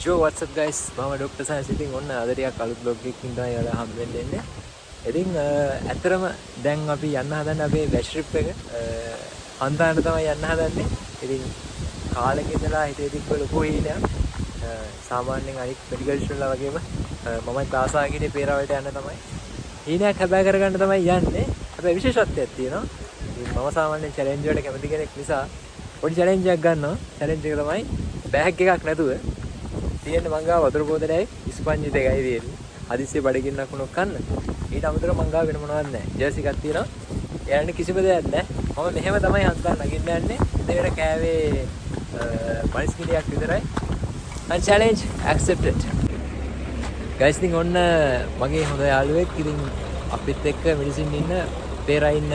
Yo, what's up guys? මම doctor science ඉතින් ඔන්න අද ටිකක් අලුත් බ්ලොග් එකකින් තමයි ඔයාලා හම් වෙන්න එන්නේ. ඉතින් ඇත්තටම දැන් අපි යන්න හදන්නේ අපේ බැච් ට්‍රිප් එක. හන්දාන්න තමයි යන්න හදන්නේ. ඉතින් කාලෙක ඉඳලා හිතේ තිබ්බ ලොකු හීනයක්. සාමාන්‍යයෙන් අනිත් මෙඩිකල් ස්ටුඩන්ට්ලා වගේම මමත් ආසාවකින් පේරාවලට යන්න තමයි. හීනයක් හැබෑ කරගන්න තමයි යන්නේ. හැබැයි විශේෂත්වයක් තියෙනවා. ඉතින් මම සාමාන්‍යයෙන් චැලෙන්ජ් වලට කැමති කෙනෙක් නිසා පොඩි චැලෙන්ජ් එකක් ගන්නවා. චැලෙන්ජ් එක තමයි බෑග් එකක් නැතුව තියෙන මං ගාව වතුර බෝතලයයි ස්පන්ජ් දෙකයි තියෙන්නේ. හදිස්සියේ බඩගින්නක් වුණොත් කන්න. ඊට අමතරව මං ගාව වෙන මොනවත් නැහැ. ජර්සි එකක් තියෙනවා. එයාට කිසිම දෙයක් නැහැ. මම මෙහෙම තමයි හන්දා නගින්න යන්නේ. දෙයට කෑවේ පරිස් කිලියක් විතරයි. and challenge accepted. guys ඉතින් ඔන්න මගේ හොඳ යාළුවෙක් ඉතින් අපිත් එක්ක මෙඩිසින් ඉන්න පේරා ඉන්න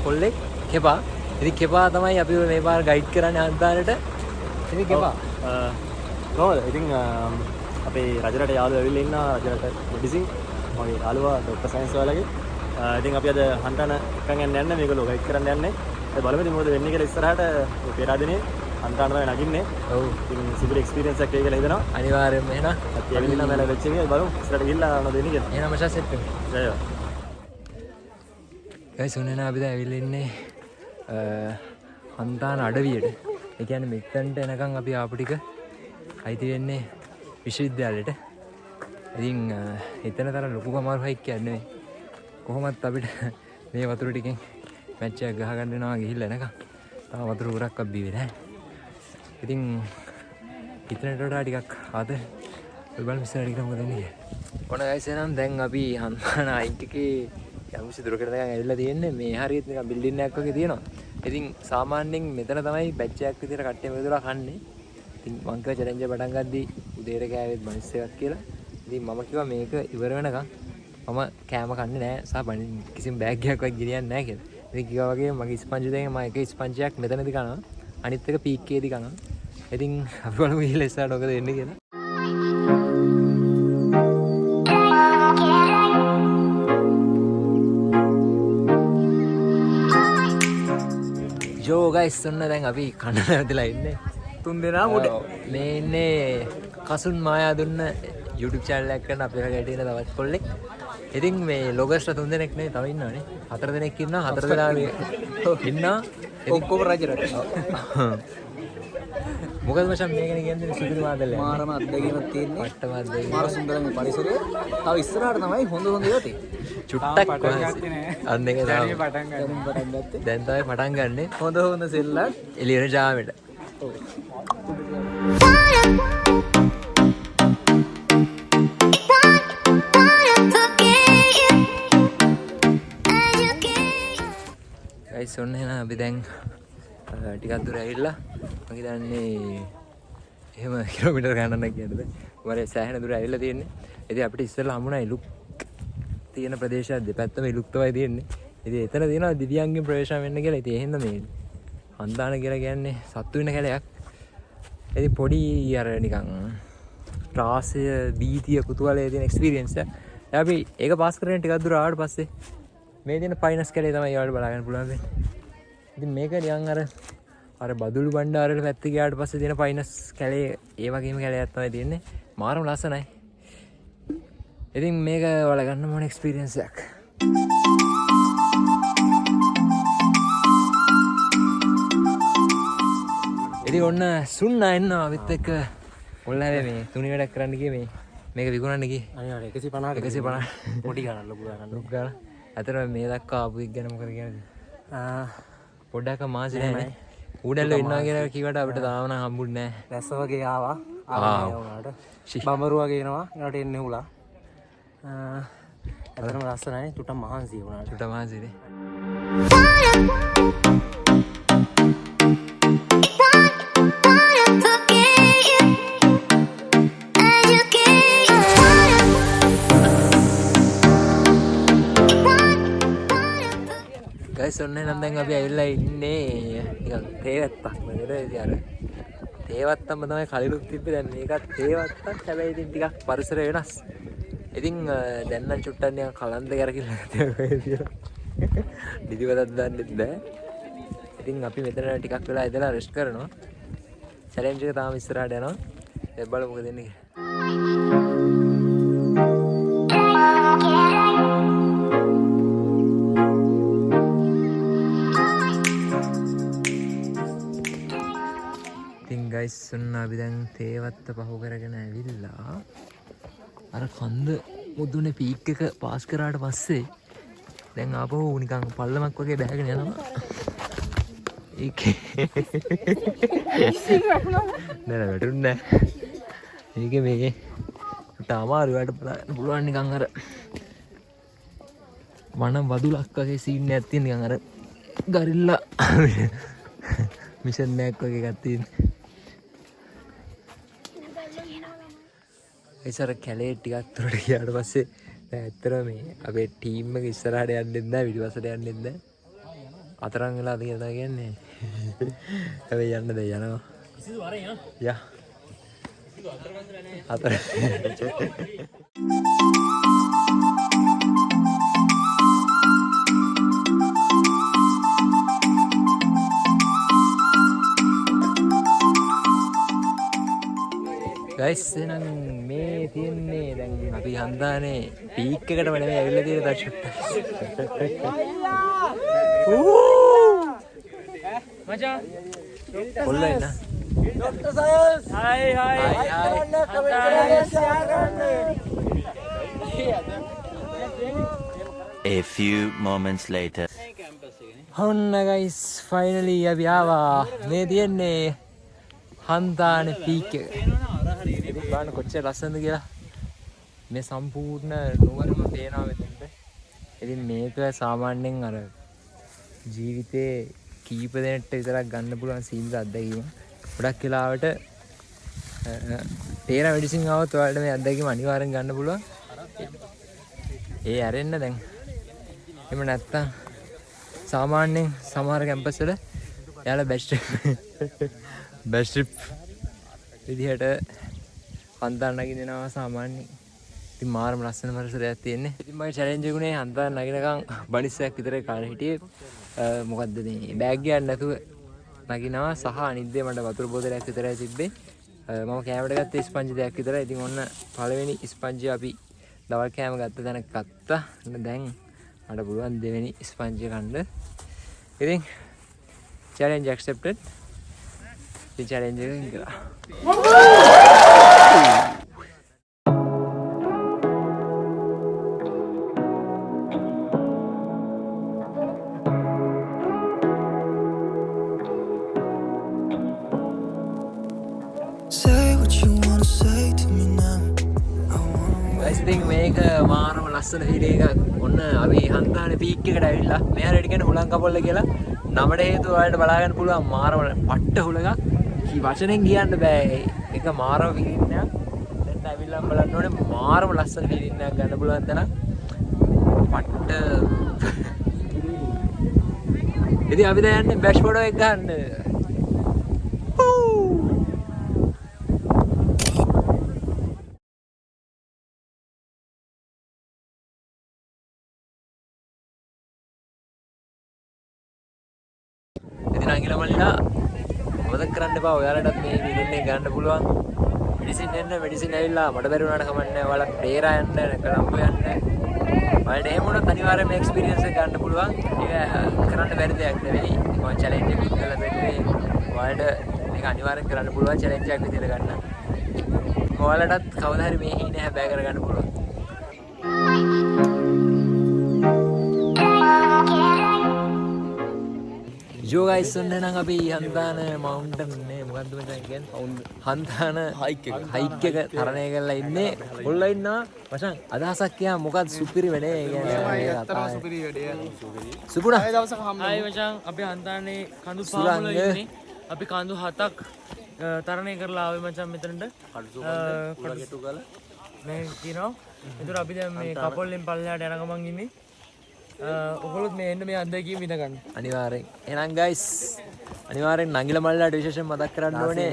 කොල්ලෙක් කෙපා. ඉතින් කෙපා තමයි අපිව මේ පාර ගයිඩ් කරන්නේ හන්දානට. ඉතින් කෙපා කොහොමද? ඉතින් අපේ රජරට යාළුවෝ ඇවිල්ලා ඉන්නවා. රජරට මෙඩිසින් මගේ යාළුවා ඩොක්ටර් සයන්ස් වලගේ. ඉතින් අපි අද හන්ටන එකන් යන්න මේගොල්ලෝ ගයිඩ් කරන්න යන්නේ. ඒ බලමු ඉතින් මොකද වෙන්නේ කියලා ඉස්සරහට මේ පෙරා දිනේ හන්ටන තමයි නගින්නේ. ඔව්. ඉතින් සිවිල් එක්ස්පීරියන්ස් එකක් කියලා හිතනවා. අනිවාර්යයෙන්ම එහෙනම් අපි ඇවිල්ලා මම වෙච්ච එක බලමු. ඉස්සරහට ගිහිල්ලා මොනවද වෙන්නේ කියලා. එහෙනම් මචං සෙට් වෙමු. ජයෝ. guys ඔන්න අපි දැන් ඇවිල්ලා ඉන්නේ හන්දාන අඩවියට. ඒ කියන්නේ මෙතනට එනකන් අපි ආපු ටික අයිති වෙන්නේ විශ්වවිද්‍යාලයට. ඉතින් එතන තරම් ලොකු කමාරු හයික් කියන්නේ නෙවෙයි. කොහොමත් අපිට මේ වතුර ටිකෙන් මැච් එකක් ගහ ගන්න වෙනවා ගිහිල්ලා එනකම්. තාම වතුර උරක් අබ්බී වෙලා නැහැ. ඉතින් ඉතනට වඩා ටිකක් ආද ඔය බලමු ඉස්සරහට ටික මොකද වෙන්නේ. ඔන්න guys එහෙනම් දැන් අපි හන්දාන අයිට් එකේ යම්කිසි දුරකට දැන් ඇවිල්ලා තියෙන්නේ. මේ හරියට නිකන් බිල්ඩින් එකක් වගේ තියෙනවා. ඉතින් සාමාන්‍යයෙන් මෙතන තමයි බැච් එකක් විතර කට්ටිය මෙතන කන්නේ. ඉතින් මං කිව්වා චැලෙන්ජ් එක පටන් ගද්දී උදේට කෑවෙත් බනිස් එකක් කියලා. ඉතින් මම කිව්වා මේක ඉවර වෙනකන් මම කෑම කන්නේ නැහැ සහ කිසිම බෑග් එකක් වගේ ගෙනියන්නේ නැහැ කියලා. ඉතින් කිව්වා වගේ මගේ ස්පන්ජ් දෙකෙන් මම එක ස්පන්ජ් එකක් මෙතනදී කනවා. අනිත් එක පීක් එකේදී කනවා. ඉතින් අපි බලමු ඊළඟ ඉස්සරහට මොකද වෙන්නේ කියලා. යෝ ගයිස් ඔන්න දැන් අපි කන්න නැවතිලා ඉන්නේ. තුන් දෙනා මුඩ මේ ඉන්නේ කසුන් මායා දුන්න YouTube channel එකක් කරන අපේ රටේ ඉන්න තවත් කොල්ලෙක්. ඉතින් මේ ලොගස්ලා 3 දෙනෙක් නෙවෙයි තව ඉන්නවනේ. 4 දෙනෙක් ඉන්නවා. 4 දෙනා ඉන්නවා. ඔක්කොම රජරට. මොකද මචං මේකනේ කියන්නේ සුදුරු මාදල්ල. මාරම අත්දැකීමක් තියෙන්නේ. පට්ටම අත්දැකීම. මාර සුන්දර මේ පරිසරය. තව ඉස්සරහට තමයි හොඳ ඒවා තියෙන්නේ. චුට්ටක් අන්න එක තමයි පටන් ගත්තේ. දැන් තමයි පටන් ගන්නෙ. හොඳ සෙල්ලම් එළියට ජාමෙට. ඔව්. guys ඔන්න එහෙනම් අපි දැන් ටිකක් දුර ඇවිල්ලා මම හිතන්නේ එහෙම කිලෝමීටර් ගණනක් කියන්නද මම සෑහෙන දුර ඇවිල්ලා තියෙන්නේ. ඉතින් අපිට ඉස්සෙල්ලා හම්බුණා ඉලුක් තියෙන ප්‍රදේශයක් දෙපැත්තම ඉලුක් තමයි තියෙන්නේ. ඉතින් එතන තියෙනවා දිව්‍යාංගික ප්‍රවේශම් වෙන්න කියලා. ඉතින් එහෙනම් මේ හන්දාන කියලා කියන්නේ සත්තු වෙන කැලයක්. ඉතින් පොඩි අර නිකන් ත්‍රාසය බීතිය කුතුහලයේ තියෙන එක්ස්පීරියන්ස් එක. අපි ඒක පාස් කරගෙන ටිකක් දුර ආවට පස්සේ මේ තියෙන ෆයිනස් කැලේ තමයි යාළුවා බලා ගන්න පුළුවන් වෙන්නේ. ඉතින් මේක නිකන් අර බදුළු බණ්ඩාරවල පැත්තේ ගියාට පස්සේ තියෙන ෆයිනස් කැලේ ඒ වගේම කැලයක් තමයි තියෙන්නේ. මාරම ලස්සනයි. ඉතින් මේක ඔයාලා ගන්න මොන එක්ස්පීරියන්ස් එකක්. ඉතින් ඔන්න සුන්නා එන්නවා අපිත් එක්ක ඔල්ලාවේ මේ තුනි වැඩක් කරන්න ගියේ මේ මේක විකුණන්න ගියේ. අනිවාර්යයෙන් 150 150 පොඩි ගණන් ලොකු ගණන්. ලොකු ගාන. අතන මේ දක්වා ආපු එක ගැන මොකද කියන්නේ? පොඩ්ඩක් මාසෙ නැහැ. ඌඩල්ලෝ ඉන්නවා කියලා කිව්වට අපිට තාම නම් හම්බුන්නේ නැහැ. රැස්ස වගේ ආවා. ආවා වුණාට. බඹරු වගේ එනවා. ඒකට එන්නේ උලා. ඇත්තටම ලස්සනයි. තුටම මහන්සි වුණාට. තුටම මහන්සිනේ. guys ඔන්න නම් දැන් අපි ඇවිල්ලා ඉන්නේ නිකන් තේවත්තක් නේද? ඉතින් අර තේවත්තම තමයි කලිනුත් තිබ්බේ. දැන් මේකත් තේවත්තක්. හැබැයි ඉතින් ටිකක් පරිසරය වෙනස්. ඉතින් දැන් නම් චුට්ටක් නිකන් කලන්ත කරකිලා තියෙනවා. නිදිවතක් දාන්නෙත් බෑ. ඉතින් අපි මෙතන ටිකක් වෙලා ඉඳලා රෙස්ට් කරනවා. චැලෙන්ජ් එක තාම ඉස්සරහට යනවා. බලමු මොකද වෙන්නේ කියලා. ඉතින් ගයිස් ඔන්න අපි දැන් තේවත්ත පහු කරගෙන ඇවිල්ලා අර කන්ද මුදුනේ පීක් එක පාස් කරාට පස්සේ දැන් ආපහු නිකන් පල්ලමක් වගේ බෑගෙන යනවා. ඒකේ නෑ වැටුන්නේ නෑ. මේකේ මේකේ අමාරු වැඩ බලන්න පුළුවන් නිකන් අර වන වදුලක් වගේ සීන් එකක් තියෙන නිකන් අර ගරිල්ලා මිෂන් එකක් වගේ එකක් තියෙන. ඒසර කැලේ ටිකක් දුරට ගියාට පස්සේ දැන් ඇත්තටම මේ අපේ ටීම් එක ඉස්සරහට යන්නෙත් නැහැ පිටිපස්සට යන්නෙත් නැහැ. අතරන් වෙලා තියෙනවා කියන්නේ. හැබැයි යන්න දෙය යනවා. කිසිදු වරේ යනවා. යා. අතර. ගයිස් එහෙනම් මේ තියෙන්නේ දැන් අපි හන්දානේ පීක් එකටම නෙමෙයි ඇවිල්ලා තියෙන දර්ශක. මචං කොල්ලා ඉන්න. ડોક્ટર સાહેબ હાય A few moments later. ඔන්න ගයිස් ෆයිනලි අපි ආවා. මේ තියෙන්නේ හන්දානේ පීක් එක. බලන්න කොච්චර ලස්සනද කියලා. මේ සම්පූර්ණ නුවරම පේනවා මෙතනට. ඉතින් මේක සාමාන්‍යයෙන් අර ජීවිතේ කීප දෙනෙක්ට විතරක් ගන්න පුළුවන් සීන්ස් අත්දැකීම. ගොඩක් වෙලාවට තේරා මෙඩිසින් ආවොත් ඔයාලට මේ අත්දැකීම අනිවාර්යෙන් ගන්න පුළුවන්. ඒ ඇරෙන්න දැන්. එහෙම නැත්තම් සාමාන්‍යයෙන් සමහර කැම්පස් වල එයාලා බෙස්ට් ට්‍රිප් විදිහට හන්දාන නගින්න දෙනවා සාමාන්‍යයෙන්. ඉතින් මාරම ලස්සන පරිසරයක් තියෙන්නේ. ඉතින් මගේ චැලෙන්ජ් එක උනේ හන්දාන නගිනකම් බනිස්සයක් විතර කාලේ හිටියේ. මොකද්ද මේ බෑග් එකක් නැතුව නගිනවා සහ අනිද්දේ මට වතුර බෝතලයක් විතරයි තිබ්බේ. මම කෑමට ගත්තේ ස්පන්ජ් දෙකක් විතරයි. ඉතින් ඔන්න පළවෙනි ස්පන්ජ් අපි දවල් කෑම ගත්ත තැන ගත්තා. දැන් මට පුළුවන් දෙවෙනි ස්පන්ජ් එක ගන්න. ඉතින් challenge accepted. ඉතින් challenge එක ඉංගලා. ඉතින් මේක මාරම ලස්සන ෆීලිං එකක්. ඔන්න අපි හන්දානේ පීක් එකට ඇවිල්ලා මෙහාට කියන්නේ හුලං කපොල්ල කියලා. නමට හේතුව ඔයාලට බලා ගන්න පුළුවන් මාරම පට්ට හුලඟක්. වචනෙන් කියන්න බෑ. ඒක මාරම ෆීලිං එකක්. දැන් ඇවිල්ලා බලන්න ඕනේ මාරම ලස්සන ෆීලිං එකක් ගන්න පුළුවන් තැන. පට්ට. ඉතින් අපි දැන් යන්නේ බෑෂ් ෆොටෝ එක ගන්න. නගිලා මල්ලා මතක කරන්න එපා ඔයාලටත් මේ වීඩියෝ එක ගන්න පුළුවන්. මෙඩිසින් එන්න මෙඩිසින් ඇවිල්ලා මට බැරි වුණාට කමක් නැහැ. ඔයාලා පේරා යන්න කොළඹ යන්න. ඔයාලට එහෙම වුණොත් අනිවාර්යයෙන් මේ එක්ස්පීරියන්ස් එක ගන්න පුළුවන්. ඒක කරන්න බැරි දෙයක් නෙවෙයි. මම චැලෙන්ජ් එකක් කරලා බැලුවේ. ඔයාලට මේක අනිවාර්යෙන් කරන්න පුළුවන් චැලෙන්ජ් එකක් විදිහට ගන්න. ඔයාලටත් කවදා හරි මේ හීනේ හැබෑ කරගන්න පුළුවන්. යෝ ගයිස් ඔන්න නම් අපි හන්දාන මවුන්ටන් නේ මොකද්ද මෙතන කියන්නේ හන්දාන හයික් එක තරණය කරලා ඉන්නේ. ඔල්ලා ඉන්නවා මචං අදහසක් කියා මොකද්ද සුපිරි වැඩේ කියන්නේ සුපිරි වැඩේ සුපුණා ඒ දවසක හම්බ ආයි මචං අපි හන්දානේ කඳු පාමුල ඉන්නේ. අපි කඳු 7ක් තරණය කරලා ආවේ මචං මෙතනට කඩු ගෙටු කරලා මේ කියනවා. ඒතර අපි දැන් මේ කපොල්ලෙන් පල්ලෙහාට යන ගමන් ඉන්නේ. ඔගොල්ලොත් මේ එන්න මේ අත්දැකීම විඳ ගන්න. අනිවාර්යෙන්. එහෙනම් ගයිස් අනිවාර්යෙන් නංගිල මල්ලාට විශේෂයෙන් මතක් කරන්න ඕනේ.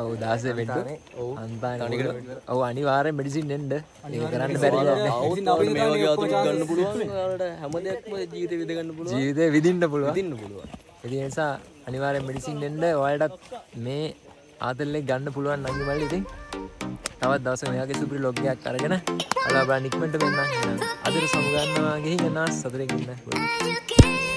ඔව් 16 වෙනිදා. ඔව්. අන්තානේ. ඔව් අනිවාර්යෙන් මෙඩිසින් එන්න. ඒක කරන්න බැරි නෑ. ඉතින් අපි මේ වගේ අතුක් ගන්න පුළුවන්. ඔයාලට හැම දෙයක්ම ජීවිතේ විඳ ගන්න පුළුවන්. ජීවිතේ විඳින්න පුළුවන්. ඒ නිසා අනිවාර්යෙන් මෙඩිසින් එන්න. ඔයාලටත් මේ ආතල්ලේ ගන්න පුළුවන් නංගි මල්ලි ඉතින් තවත් දවසක මෙයාගේ සුපිරි ලොග් එකක් අරගෙන ඔයාලා බලන්න ඉක්මනට වෙන්න. අදට සමු ගන්නවා ගිහින් යනවා සතුටින් ඉන්න.